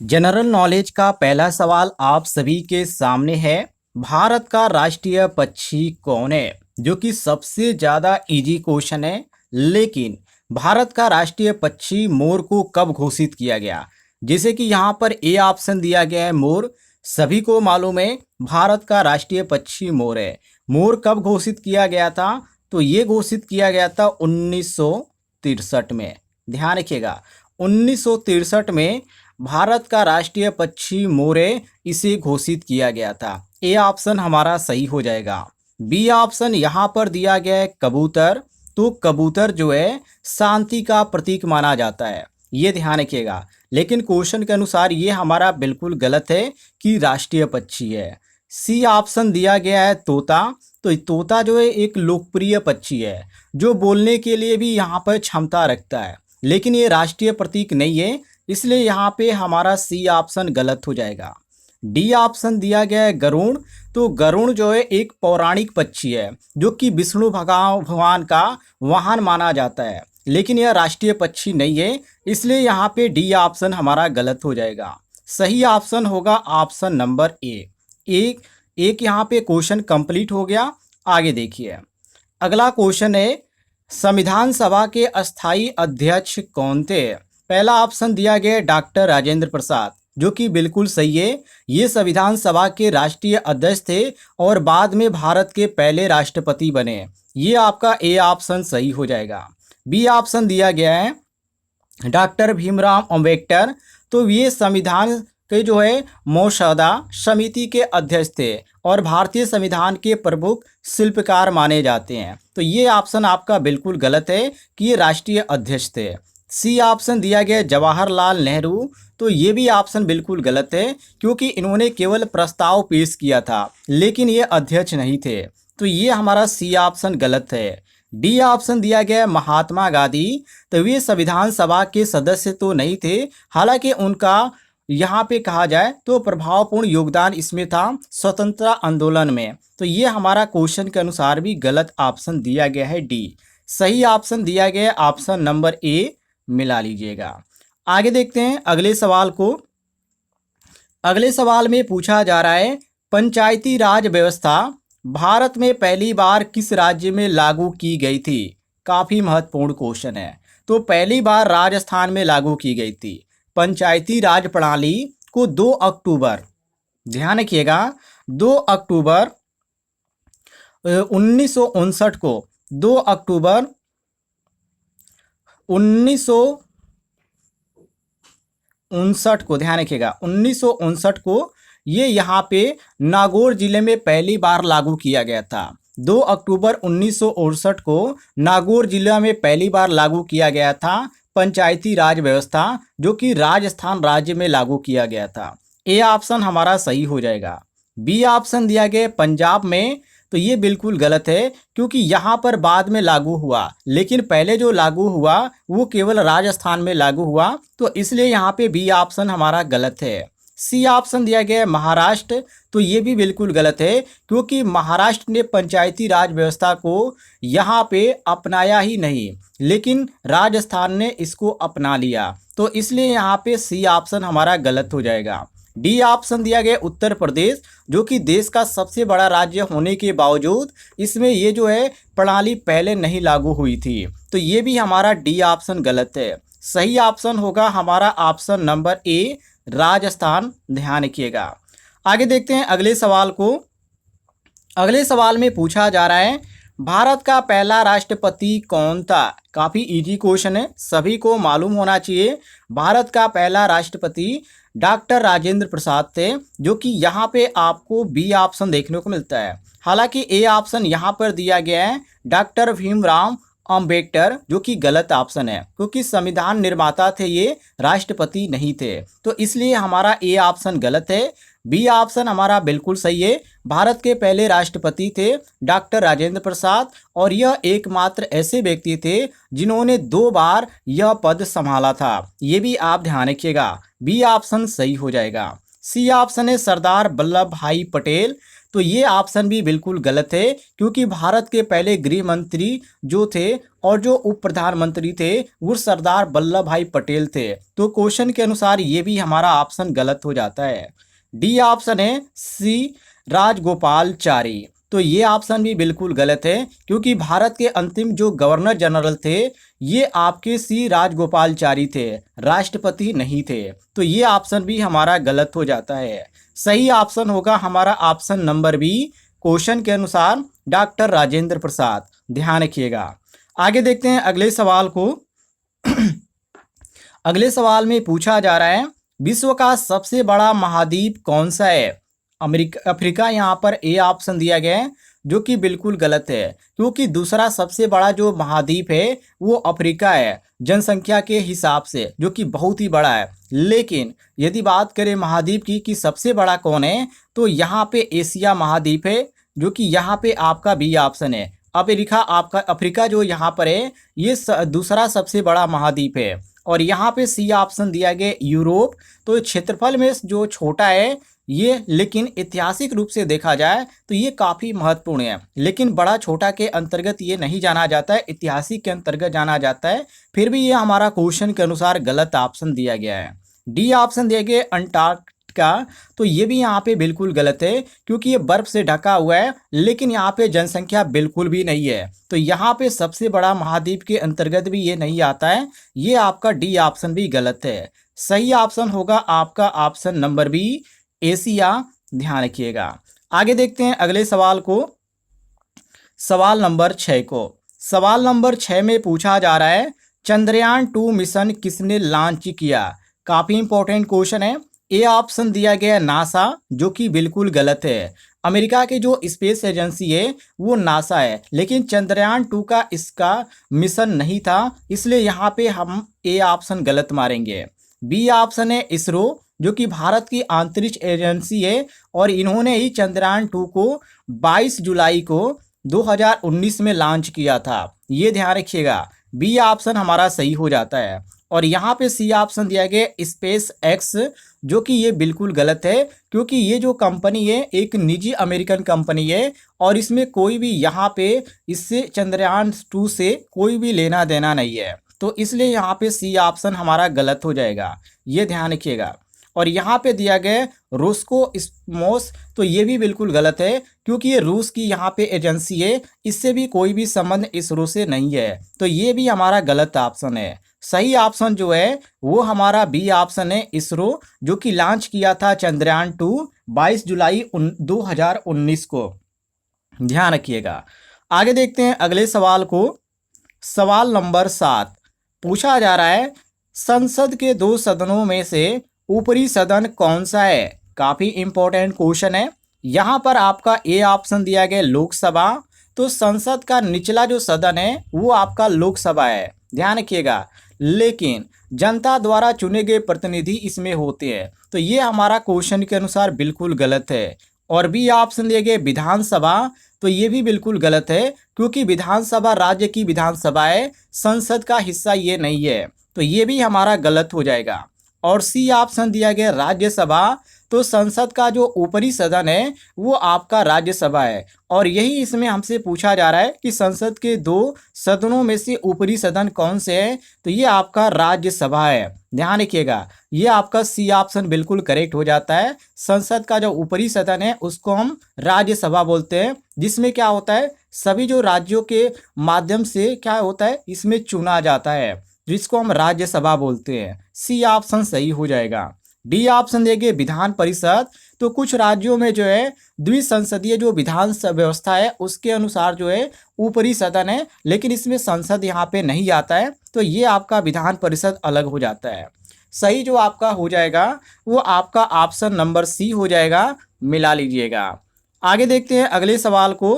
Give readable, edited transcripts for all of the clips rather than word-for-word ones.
General knowledge का पहला सवाल आप सभी के सामने है। भारत का राष्ट्रीय पक्षी कौन है? जो कि सबसे ज़्यादा इजी क्वेश्चन है। लेकिन भारत का राष्ट्रीय पक्षी मोर को कब घोषित किया गया? जैसे कि यहाँ पर ए ऑप्शन दिया गया है मोर। सभी को मालूम है भारत का राष्ट्रीय पक्षी मोर है। मोर कब घोषित किया गया था? तो ये घोषित किया गया था 1963 में। ध्यान रखिएगा, 1963 में भारत का राष्ट्रीय पक्षी मोर है, इसे घोषित किया गया था। ए ऑप्शन हमारा सही हो जाएगा। बी ऑप्शन यहाँ पर दिया गया है कबूतर। तो कबूतर जो है शांति का प्रतीक माना जाता है, ये ध्यान रखिएगा। लेकिन क्वेश्चन के अनुसार ये हमारा बिल्कुल गलत है कि राष्ट्रीय पक्षी है। सी ऑप्शन दिया गया है तोता। तो तोता जो है एक लोकप्रिय पक्षी है जो बोलने के लिए भी यहाँ पर क्षमता रखता है, लेकिन ये राष्ट्रीय प्रतीक नहीं है, इसलिए यहाँ पे हमारा सी ऑप्शन गलत हो जाएगा। डी ऑप्शन दिया गया है गरुड़। तो गरुड़ जो है एक पौराणिक पक्षी है जो कि विष्णु भगवान का वाहन माना जाता है, लेकिन यह राष्ट्रीय पक्षी नहीं है, इसलिए यहाँ पे डी ऑप्शन हमारा गलत हो जाएगा। सही ऑप्शन होगा ऑप्शन नंबर ए। एक एक यहाँ पे क्वेश्चन कंप्लीट हो गया। आगे देखिए, अगला क्वेश्चन है संविधान सभा के अस्थाई अध्यक्ष कौन थे? पहला ऑप्शन दिया गया है डॉक्टर राजेंद्र प्रसाद, जो कि बिल्कुल सही है। ये संविधान सभा के राष्ट्रीय अध्यक्ष थे और बाद में भारत के पहले राष्ट्रपति बने। ये आपका ए ऑप्शन सही हो जाएगा। बी ऑप्शन दिया गया है डॉक्टर भीमराव अंबेडकर। तो ये संविधान के जो है मसौदा समिति के अध्यक्ष थे और भारतीय संविधान के प्रमुख शिल्पकार माने जाते हैं। तो ये ऑप्शन आपका बिल्कुल गलत है कि ये राष्ट्रीय अध्यक्ष थे। सी ऑप्शन दिया गया जवाहरलाल नेहरू। तो ये भी ऑप्शन बिल्कुल गलत है, क्योंकि इन्होंने केवल प्रस्ताव पेश किया था, लेकिन ये अध्यक्ष नहीं थे। तो ये हमारा सी ऑप्शन गलत है। डी ऑप्शन दिया गया महात्मा गांधी। तो वे संविधान सभा के सदस्य तो नहीं थे, हालांकि उनका यहाँ पे कहा जाए तो प्रभावपूर्ण योगदान इसमें था स्वतंत्रता आंदोलन में। तो ये हमारा क्वेश्चन के अनुसार भी गलत ऑप्शन दिया गया है डी। सही ऑप्शन दिया गया ऑप्शन नंबर ए, मिला लीजिएगा। आगे देखते हैं अगले सवाल को। अगले सवाल में पूछा जा रहा है पंचायती राज व्यवस्था भारत में पहली बार किस राज्य में लागू की गई थी? काफ़ी महत्वपूर्ण क्वेश्चन है। तो पहली बार राजस्थान में लागू की गई थी। पंचायती राज प्रणाली को 2 अक्टूबर, ध्यान रखिएगा, 2 अक्टूबर 1959 को, 2 अक्टूबर 1959 को, ध्यान रखिएगा 1959 को ये यहाँ पे नागौर जिले में पहली बार लागू किया गया था। 2 अक्टूबर 1968 को नागौर जिला में पहली बार लागू किया गया था पंचायती राज व्यवस्था, जो कि राजस्थान राज्य में लागू किया गया था। ए ऑप्शन हमारा सही हो जाएगा। बी ऑप्शन दिया गया पंजाब में। तो ये बिल्कुल गलत है, क्योंकि यहाँ पर बाद में लागू हुआ, लेकिन पहले जो लागू हुआ वो केवल राजस्थान में लागू हुआ। तो इसलिए यहाँ पे बी ऑप्शन हमारा गलत है। सी ऑप्शन दिया गया है महाराष्ट्र। तो ये भी बिल्कुल गलत है, क्योंकि महाराष्ट्र ने पंचायती राज व्यवस्था को यहाँ पे अपनाया ही नहीं, लेकिन राजस्थान ने इसको अपना लिया। तो इसलिए यहाँ पे सी ऑप्शन हमारा गलत हो जाएगा। डी ऑप्शन दिया गया उत्तर प्रदेश, जो कि देश का सबसे बड़ा राज्य होने के बावजूद इसमें ये जो है प्रणाली पहले नहीं लागू हुई थी। तो ये भी हमारा डी ऑप्शन गलत है। सही ऑप्शन होगा हमारा ऑप्शन नंबर ए, राजस्थान, ध्यान रखिएगा। आगे देखते हैं अगले सवाल को। अगले सवाल में पूछा जा रहा है भारत का पहला राष्ट्रपति कौन था? काफ़ी इजी क्वेश्चन है, सभी को मालूम होना चाहिए। भारत का पहला राष्ट्रपति डॉक्टर राजेंद्र प्रसाद थे, जो कि यहाँ पे आपको बी ऑप्शन देखने को मिलता है। हालांकि ए ऑप्शन यहाँ पर दिया गया है डॉक्टर भीमराव अंबेडकर, जो कि गलत ऑप्शन है, क्योंकि संविधान निर्माता थे ये, राष्ट्रपति नहीं थे। तो इसलिए हमारा ए ऑप्शन गलत है। बी ऑप्शन हमारा बिल्कुल सही है। भारत के पहले राष्ट्रपति थे डॉक्टर राजेंद्र प्रसाद, और यह एकमात्र ऐसे व्यक्ति थे जिन्होंने 2 बार यह पद संभाला था। ये भी आप ध्यान रखिएगा। बी ऑप्शन सही हो जाएगा। सी ऑप्शन है सरदार वल्लभ भाई पटेल। तो ये ऑप्शन भी बिल्कुल गलत है, क्योंकि भारत के पहले गृह मंत्री जो थे और जो उप प्रधानमंत्री थे वो सरदार वल्लभ भाई पटेल थे। तो क्वेश्चन के अनुसार ये भी हमारा ऑप्शन गलत हो जाता है। डी ऑप्शन है सी राजगोपालचारी। तो ये ऑप्शन भी बिल्कुल गलत है, क्योंकि भारत के अंतिम जो गवर्नर जनरल थे ये आपके सी राजगोपालचारी थे, राष्ट्रपति नहीं थे। तो ये ऑप्शन भी हमारा गलत हो जाता है। सही ऑप्शन होगा हमारा ऑप्शन नंबर बी, क्वेश्चन के अनुसार डॉक्टर राजेंद्र प्रसाद। ध्यान रखिएगा। आगे देखते हैं अगले सवाल को। अगले सवाल में पूछा जा रहा है विश्व का सबसे बड़ा महाद्वीप कौन सा है? अफ्रीका यहाँ पर ए ऑप्शन दिया गया है, जो कि बिल्कुल गलत है, क्योंकि दूसरा सबसे बड़ा जो महाद्वीप है वो अफ्रीका है जनसंख्या के हिसाब से, जो कि बहुत ही बड़ा है। लेकिन यदि बात करें महाद्वीप की कि सबसे बड़ा कौन है, तो यहाँ पे एशिया महाद्वीप है, जो कि यहाँ पे आपका बी ऑप्शन है। अफ्रीका जो यहाँ पर है ये दूसरा सबसे बड़ा महाद्वीप है। और यहाँ पे सी ऑप्शन दिया गया यूरोप। तो क्षेत्रफल में जो छोटा है ये, लेकिन ऐतिहासिक रूप से देखा जाए तो ये काफ़ी महत्वपूर्ण है, लेकिन बड़ा छोटा के अंतर्गत ये नहीं जाना जाता है, ऐतिहासिक के अंतर्गत जाना जाता है। फिर भी ये हमारा क्वेश्चन के अनुसार गलत ऑप्शन दिया गया है। डी ऑप्शन दिया गया अंटार्कटिका। तो ये भी यहाँ पे बिल्कुल गलत है, क्योंकि ये बर्फ से ढका हुआ है, लेकिन यहाँ पे जनसंख्या बिल्कुल भी नहीं है। तो यहाँ पे सबसे बड़ा महाद्वीप के अंतर्गत भी ये नहीं आता है। ये आपका डी ऑप्शन भी गलत है। सही ऑप्शन होगा आपका ऑप्शन नंबर बी, एशिया। ध्यान रखिएगा। आगे देखते हैं अगले सवाल को, सवाल नंबर 6 को। सवाल नंबर 6 में पूछा जा रहा है चंद्रयान 2 मिशन किसने लॉन्च किया? काफ़ी इंपॉर्टेंट क्वेश्चन है। ए ऑप्शन दिया गया नासा, जो कि बिल्कुल गलत है। अमेरिका की जो स्पेस एजेंसी है वो नासा है, लेकिन चंद्रयान 2 का इसका मिशन नहीं था, इसलिए यहाँ पे हम ए ऑप्शन गलत मारेंगे। बी ऑप्शन है इसरो, जो कि भारत की अंतरिक्ष एजेंसी है, और इन्होंने ही चंद्रयान 2 को 22 जुलाई को 2019 में लॉन्च किया था। ये ध्यान रखिएगा। बी ऑप्शन हमारा सही हो जाता है। और यहाँ पे सी ऑप्शन दिया गया स्पेस एक्स, जो कि ये बिल्कुल गलत है, क्योंकि ये जो कंपनी है एक निजी अमेरिकन कंपनी है, और इसमें कोई भी यहाँ पे इससे चंद्रयान 2 से कोई भी लेना देना नहीं है। तो इसलिए यहाँ पे सी ऑप्शन हमारा गलत हो जाएगा। ये ध्यान रखिएगा। और यहाँ पे दिया गया रोस्कोस्मोस, तो ये भी बिल्कुल गलत है, क्योंकि ये रूस की यहाँ पे एजेंसी है, इससे भी कोई भी संबंध इसरो से नहीं है। तो ये भी हमारा गलत ऑप्शन है। सही ऑप्शन जो है वो हमारा बी ऑप्शन है इसरो, जो कि लॉन्च किया था चंद्रयान 2 22 जुलाई 2019 को। ध्यान रखिएगा। आगे देखते हैं अगले सवाल को। सवाल नंबर 7 पूछा जा रहा है संसद के 2 सदनों में से ऊपरी सदन कौन सा है? काफ़ी इंपॉर्टेंट क्वेश्चन है। यहाँ पर आपका ए ऑप्शन दिया गया लोकसभा। तो संसद का निचला जो सदन है वो आपका लोकसभा है। ध्यान रखिएगा। लेकिन जनता द्वारा चुने गए प्रतिनिधि इसमें होते हैं। तो ये हमारा क्वेश्चन के अनुसार बिल्कुल गलत है। और बी ऑप्शन दिए गए विधानसभा। तो ये भी बिल्कुल गलत है, क्योंकि विधानसभा राज्य की विधानसभा है, संसद का हिस्सा ये नहीं है। तो ये भी हमारा गलत हो जाएगा। और सी ऑप्शन दिया गया राज्यसभा। तो संसद का जो ऊपरी सदन है वो आपका राज्यसभा है, और यही इसमें हमसे पूछा जा रहा है कि संसद के 2 सदनों में से ऊपरी सदन कौन से है? तो ये आपका राज्यसभा है। ध्यान रखिएगा। ये आपका सी ऑप्शन बिल्कुल करेक्ट हो जाता है। संसद का जो ऊपरी सदन है उसको हम राज्यसभा बोलते हैं, जिसमें क्या होता है सभी जो राज्यों के माध्यम से क्या होता है इसमें चुना जाता है, जिसको हम राज्यसभा बोलते हैं। सी ऑप्शन सही हो जाएगा। डी ऑप्शन देंगे विधान परिषद। तो कुछ राज्यों में जो है द्विसंसदीय जो विधान व्यवस्था है उसके अनुसार जो है ऊपरी सदन है, लेकिन इसमें संसद यहाँ पे नहीं आता है। तो ये आपका विधान परिषद अलग हो जाता है। सही जो आपका हो जाएगा वो आपका ऑप्शन नंबर सी हो जाएगा। मिला लीजिएगा। आगे देखते हैं अगले सवाल को।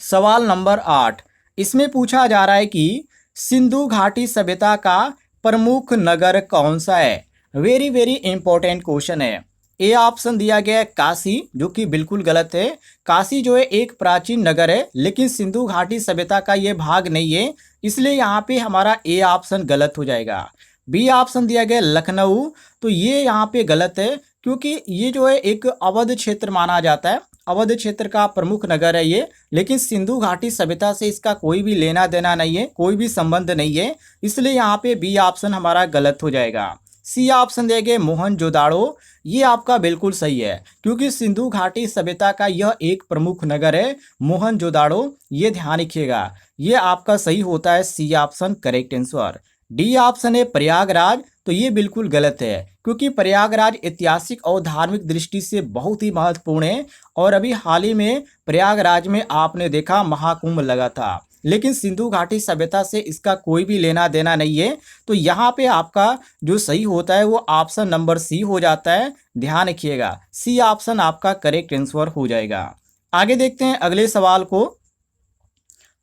सवाल नंबर 8 इसमें पूछा जा रहा है कि सिंधु घाटी सभ्यता का प्रमुख नगर कौन सा है? वेरी वेरी इंपॉर्टेंट क्वेश्चन है। ए ऑप्शन दिया गया है काशी, जो कि बिल्कुल गलत है। काशी जो है एक प्राचीन नगर है, लेकिन सिंधु घाटी सभ्यता का ये भाग नहीं है, इसलिए यहाँ पे हमारा ए ऑप्शन गलत हो जाएगा। बी ऑप्शन दिया गया लखनऊ। तो ये यहाँ पे गलत है, क्योंकि ये जो है एक अवध क्षेत्र माना जाता है, अवध क्षेत्र का प्रमुख नगर है ये, लेकिन सिंधु घाटी सभ्यता से इसका कोई भी लेना देना नहीं है, कोई भी संबंध नहीं है, इसलिए यहाँ पे बी ऑप्शन हमारा गलत हो जाएगा। सी ऑप्शन देंगे मोहनजोदाड़ो, ये आपका बिल्कुल सही है, क्योंकि सिंधु घाटी सभ्यता का यह एक प्रमुख नगर है मोहनजोदाड़ो, ये ध्यान रखिएगा। ये आपका सही होता है C option correct answer. D option है प्रयागराज, तो ये बिल्कुल गलत है, क्योंकि प्रयागराज ऐतिहासिक और धार्मिक दृष्टि से बहुत ही महत्वपूर्ण है, और अभी हाल ही में प्रयागराज में आपने देखा महाकुंभ लगा था, लेकिन सिंधु घाटी सभ्यता से इसका कोई भी लेना देना नहीं है। तो यहाँ पे आपका जो सही होता है वो ऑप्शन नंबर सी हो जाता है, ध्यान रखिएगा, सी ऑप्शन आपका करेक्ट आंसर हो जाएगा। आगे देखते हैं अगले सवाल को।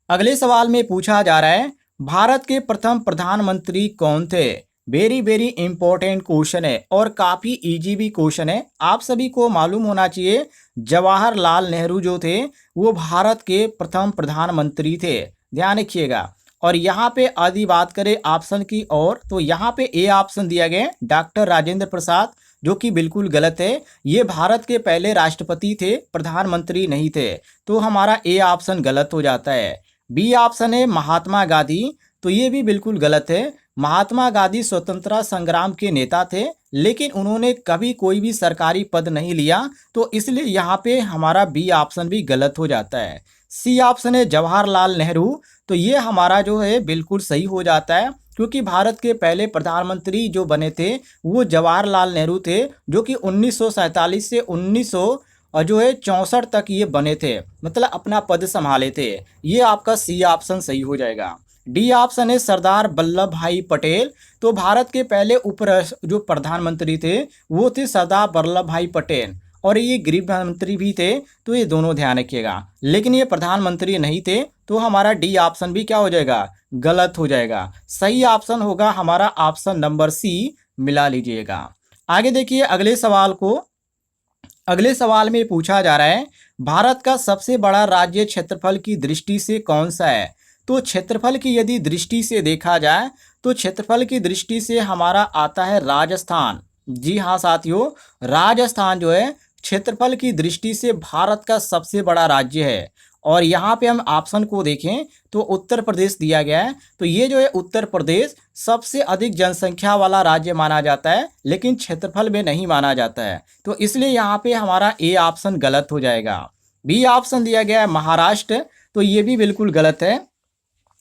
अगले सवाल में पूछा जा रहा है भारत के प्रथम प्रधानमंत्री कौन थे। वेरी वेरी इंपॉर्टेंट क्वेश्चन है और काफ़ी इजी भी क्वेश्चन है, आप सभी को मालूम होना चाहिए। जवाहरलाल नेहरू जो थे वो भारत के प्रथम प्रधानमंत्री थे, ध्यान रखिएगा। और यहाँ पे आदि बात करें ऑप्शन की और, तो यहाँ पे ए ऑप्शन दिया गया डॉक्टर राजेंद्र प्रसाद, जो कि बिल्कुल गलत है। ये भारत के पहले राष्ट्रपति थे, प्रधानमंत्री नहीं थे, तो हमारा ए ऑप्शन गलत हो जाता है। बी ऑप्शन है महात्मा गांधी, तो ये भी बिल्कुल गलत है। महात्मा गांधी स्वतंत्रता संग्राम के नेता थे, लेकिन उन्होंने कभी कोई भी सरकारी पद नहीं लिया, तो इसलिए यहाँ पे हमारा बी ऑप्शन भी गलत हो जाता है। सी ऑप्शन है जवाहरलाल नेहरू, तो ये हमारा जो है बिल्कुल सही हो जाता है, क्योंकि भारत के पहले प्रधानमंत्री जो बने थे वो जवाहरलाल नेहरू थे, जो कि 1947 से 1964 तक ये बने थे, मतलब अपना पद संभाले थे। ये आपका सी ऑप्शन सही हो जाएगा। डी ऑप्शन है सरदार वल्लभ भाई पटेल, तो भारत के पहले जो प्रधानमंत्री थे वो थे सरदार वल्लभ भाई पटेल, और ये गृह मंत्री भी थे, तो ये दोनों ध्यान रखिएगा, लेकिन ये प्रधानमंत्री नहीं थे, तो हमारा डी ऑप्शन भी क्या हो जाएगा, गलत हो जाएगा। सही ऑप्शन होगा हमारा ऑप्शन नंबर सी, मिला लीजिएगा। आगे देखिए अगले सवाल को। अगले सवाल में पूछा जा रहा है भारत का सबसे बड़ा राज्य क्षेत्रफल की दृष्टि से कौन सा है। तो क्षेत्रफल की यदि दृष्टि से देखा जाए तो क्षेत्रफल की दृष्टि से हमारा आता है राजस्थान। जी हाँ साथियों, राजस्थान जो है क्षेत्रफल की दृष्टि से भारत का सबसे बड़ा राज्य है। और यहाँ पे हम ऑप्शन को देखें तो उत्तर प्रदेश दिया गया है, तो ये जो है उत्तर प्रदेश सबसे अधिक जनसंख्या वाला राज्य माना जाता है, लेकिन क्षेत्रफल में नहीं माना जाता है, तो इसलिए यहाँ पे हमारा ए ऑप्शन गलत हो जाएगा। बी ऑप्शन दिया गया है महाराष्ट्र, तो ये भी बिल्कुल गलत है।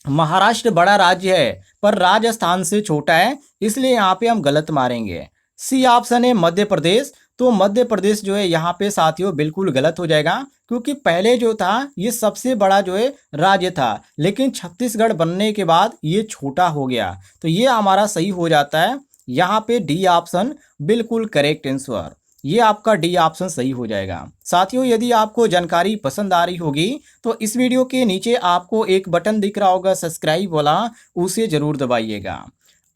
महाराष्ट्र बड़ा राज्य है पर राजस्थान से छोटा है, इसलिए यहाँ पे हम गलत मारेंगे। सी ऑप्शन है मध्य प्रदेश, तो मध्य प्रदेश जो है यहाँ पे साथियों बिल्कुल गलत हो जाएगा, क्योंकि पहले जो था ये सबसे बड़ा जो है राज्य था, लेकिन छत्तीसगढ़ बनने के बाद ये छोटा हो गया, तो ये हमारा सही हो जाता है। यहाँ पे डी ऑप्शन बिल्कुल करेक्ट आंसर, ये आपका डी ऑप्शन सही हो जाएगा। साथियों यदि आपको जानकारी पसंद आ रही होगी तो इस वीडियो के नीचे आपको एक बटन दिख रहा होगा सब्सक्राइब वाला, उसे जरूर दबाइएगा।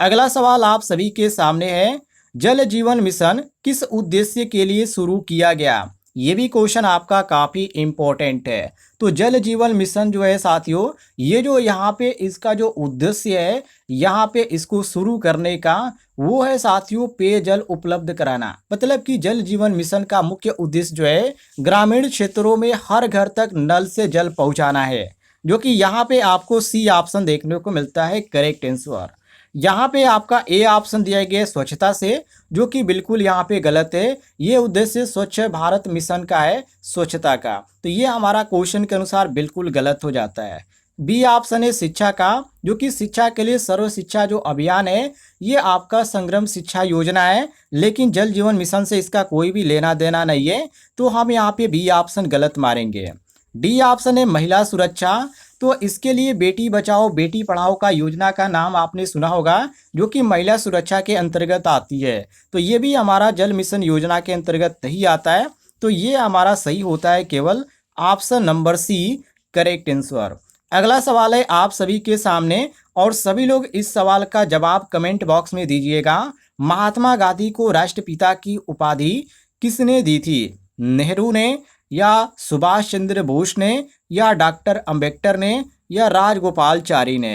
अगला सवाल आप सभी के सामने है, जल जीवन मिशन किस उद्देश्य के लिए शुरू किया गया। ये भी क्वेश्चन आपका काफ़ी इम्पोर्टेंट है। तो जल जीवन मिशन जो है साथियों, ये जो यहाँ पे इसका जो उद्देश्य है यहाँ पे इसको शुरू करने का, वो है साथियों पेयजल उपलब्ध कराना। मतलब कि जल जीवन मिशन का मुख्य उद्देश्य जो है ग्रामीण क्षेत्रों में हर घर तक नल से जल पहुँचाना है, जो कि यहाँ पे आपको सी ऑप्शन देखने को मिलता है करेक्ट आंसर। यहाँ पे आपका ए ऑप्शन दिया गया है स्वच्छता से, जो कि बिल्कुल यहाँ पे गलत है। ये उद्देश्य स्वच्छ भारत मिशन का है, स्वच्छता का, तो ये हमारा क्वेश्चन के अनुसार बिल्कुल गलत हो जाता है। बी ऑप्शन है शिक्षा का, जो कि शिक्षा के लिए सर्व शिक्षा जो अभियान है ये आपका संग्राम शिक्षा योजना है, लेकिन जल जीवन मिशन से इसका कोई भी लेना देना नहीं है, तो हम यहाँ पे बी ऑप्शन गलत मारेंगे। डी ऑप्शन है महिला सुरक्षा, तो इसके लिए बेटी बचाओ बेटी पढ़ाओ का योजना का नाम आपने सुना होगा, जो कि महिला सुरक्षा के अंतर्गत आती है, तो ये भी हमारा जल मिशन योजना के अंतर्गत ही आता है, तो ये हमारा सही होता है केवल option number C correct answer. अगला सवाल है आप सभी के सामने, और सभी लोग इस सवाल का जवाब कमेंट बॉक्स में दीजिएगा। महात्मा गांधी को राष्ट्रपिता की उपाधि किसने दी थी। नेहरू ने, या सुभाष चंद्र बोस ने, या डॉक्टर अंबेडकर ने, या राजगोपालचारी ने।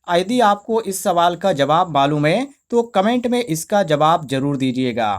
यदि आपको इस सवाल का जवाब मालूम है तो कमेंट में इसका जवाब जरूर दीजिएगा।